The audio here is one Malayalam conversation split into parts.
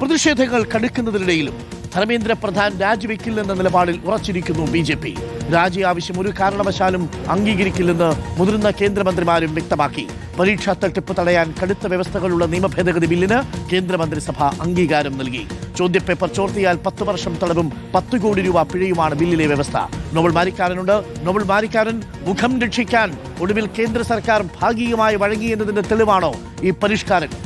പ്രതിഷേധങ്ങൾ കടുക്കുന്നതിനിടയിലും ധർമ്മേന്ദ്ര പ്രധാൻ രാജിവെക്കില്ലെന്ന നിലപാടിൽ ഉറച്ചിരിക്കുന്നു ബി.ജെ.പി. രാജി ആവശ്യം ഒരു കാരണവശാലും അംഗീകരിക്കില്ലെന്ന് മുതിർന്ന കേന്ദ്രമന്ത്രിമാരും വ്യക്തമാക്കി. പരീക്ഷാ തട്ടിപ്പ് തടയാൻ കടുത്ത വ്യവസ്ഥകളുള്ള നിയമഭേദഗതി ബില്ലിന് കേന്ദ്രമന്ത്രിസഭ അംഗീകാരം നൽകി. ചോദ്യപേപ്പർ ചോർത്തിയാൽ 10 വർഷം തടവും 10 കോടി രൂപ പിഴയുമാണ് ബില്ലിലെ വ്യവസ്ഥ. നോബൽ മാരിക്കാരനുണ്ട്. നോബൽ മാരിക്കാരൻ, മുഖം രക്ഷിക്കാൻ ഒടുവിൽ കേന്ദ്ര സർക്കാർ ഭാഗികമായി വഴങ്ങിയെന്നതിന്റെ തെളിവാണോ ഈ പരിഷ്കാരങ്ങൾ?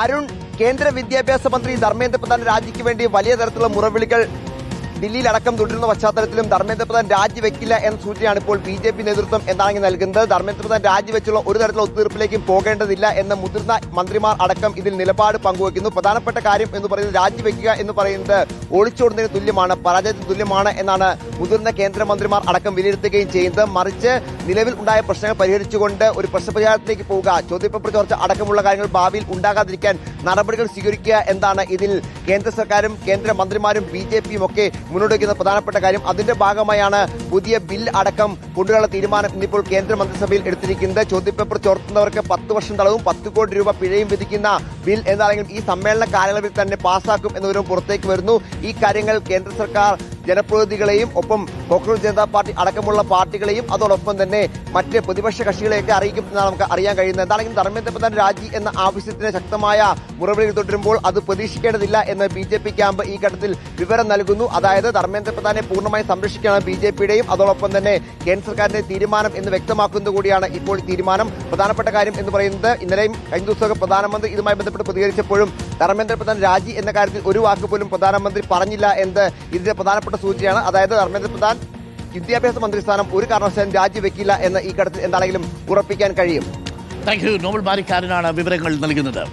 അരുൺ, കേന്ദ്ര വിദ്യാഭ്യാസ മന്ത്രി ധർമ്മേന്ദ്ര പ്രധാൻ രാജിക്ക് വേണ്ടി വലിയ തരത്തിലുള്ള മുറവിളികൾ ദില്ലിയിലടക്കം തുടരുന്ന പശ്ചാത്തലത്തിലും ധർമ്മേന്ദ്ര പ്രധാൻ രാജിവെക്കില്ല എന്ന സൂചനയാണ് ഇപ്പോൾ ബി.ജെ.പി. നേതൃത്വം എന്താണെങ്കിൽ നൽകുന്നത്. ധർമ്മേന്ദ്ര പ്രധാൻ രാജിവെച്ചുള്ള ഒരു തരത്തിലുള്ള ഒത്തുതീർപ്പിലേക്കും പോകേണ്ടതില്ല എന്ന മുതിർന്ന മന്ത്രിമാർ അടക്കം ഇതിൽ നിലപാട് പങ്കുവയ്ക്കുന്നു. പ്രധാനപ്പെട്ട കാര്യം എന്ന് പറയുന്നത് രാജിവെക്കുക എന്ന് പറയുന്നത് ഒളിച്ചോടുന്നതിന് തുല്യമാണ്, പരാജയത്തിന് തുല്യമാണ് എന്നാണ് മുതിർന്ന കേന്ദ്രമന്ത്രിമാർ അടക്കം വിലയിരുത്തുകയും ചെയ്യുന്നത്. മറിച്ച് നിലവിൽ ഉണ്ടായ പ്രശ്നങ്ങൾ പരിഹരിച്ചുകൊണ്ട് ഒരു പ്രശ്നപരിഹാരത്തിലേക്ക് പോവുക, ചോദ്യപേപ്പർ ചോർച്ച അടക്കമുള്ള കാര്യങ്ങൾ ഭാവിയിൽ ഉണ്ടാകാതിരിക്കാൻ നടപടികൾ സ്വീകരിക്കുക എന്താണ് ഇതിൽ കേന്ദ്ര സർക്കാരും കേന്ദ്ര മന്ത്രിമാരും ബി.ജെ.പിയും ഒക്കെ മുന്നോട്ട് വയ്ക്കുന്ന പ്രധാനപ്പെട്ട കാര്യം. അതിന്റെ ഭാഗമായാണ് പുതിയ ബിൽ അടക്കം കൊണ്ടുവരാനുള്ള തീരുമാനം ഇന്നിപ്പോൾ കേന്ദ്ര മന്ത്രിസഭയിൽ എടുത്തിരിക്കുന്നത്. ചോദ്യപേപ്പർ ചോർത്തുന്നവർക്ക് 10 വർഷം തടവും 10 കോടി രൂപ പിഴയും വിധിക്കുന്ന ബിൽ എന്താണെങ്കിലും ഈ സമ്മേളന കാലയളവിൽ തന്നെ പാസ്സാക്കും എന്നവരും പുറത്തേക്ക് വരുന്നു. ഈ കാര്യങ്ങൾ കേന്ദ്ര സർക്കാർ ജനപ്രതിനിധികളെയും ഒപ്പം കോക്രോച്ച് ജനതാ പാർട്ടി അടക്കമുള്ള പാർട്ടികളെയും അതോടൊപ്പം തന്നെ മറ്റ് പ്രതിപക്ഷ കക്ഷികളെയൊക്കെ അറിയിക്കും എന്നാണ് നമുക്ക് അറിയാൻ കഴിയുന്നത്. എന്താണെങ്കിലും ധർമ്മേന്ദ്ര പ്രധാൻ രാജി എന്ന ആവശ്യത്തിന് ശക്തമായ മുറവിളികൾ തുടരുമ്പോൾ അത് പ്രതീക്ഷിക്കേണ്ടതില്ല എന്ന് ബി.ജെ.പി. ക്യാമ്പ് ഈ ഘട്ടത്തിൽ വിവരം നൽകുന്നു. അതായത് ധർമ്മേന്ദ്ര പ്രധാനെ പൂർണ്ണമായി സംരക്ഷിക്കാനാണ് ബി.ജെ.പിയുടെയും അതോടൊപ്പം തന്നെ കേന്ദ്ര സർക്കാരിന്റെ തീരുമാനം എന്ന് വ്യക്തമാക്കുന്നത് കൂടിയാണ് ഇപ്പോൾ തീരുമാനം. പ്രധാനപ്പെട്ട കാര്യം എന്ന് പറയുന്നത് ഇന്നലെയും കഴിഞ്ഞ ദിവസമൊക്കെ പ്രധാനമന്ത്രി ഇതുമായി ബന്ധപ്പെട്ട് പ്രതികരിച്ചപ്പോഴും ധർമ്മേന്ദ്ര പ്രധാൻ രാജി എന്ന കാര്യത്തിൽ ഒരു വാക്ക് പോലും പ്രധാനമന്ത്രി പറഞ്ഞില്ല എന്ന് ഇതിന്റെ പ്രധാനപ്പെട്ട സൂചനയാണ്. അതായത് ധർമ്മേന്ദ്ര പ്രധാൻ വിദ്യാഭ്യാസ മന്ത്രിസ്ഥാനം ഒരു കാരണവശാലും രാജിവെക്കില്ല എന്ന് ഈ ഘട്ടത്തിൽ എന്താണെങ്കിലും ഉറപ്പിക്കാൻ കഴിയും. Thank you. നോബൽ മാരിക്കാരനാണ് വിവരങ്ങൾ നൽകുന്നത്.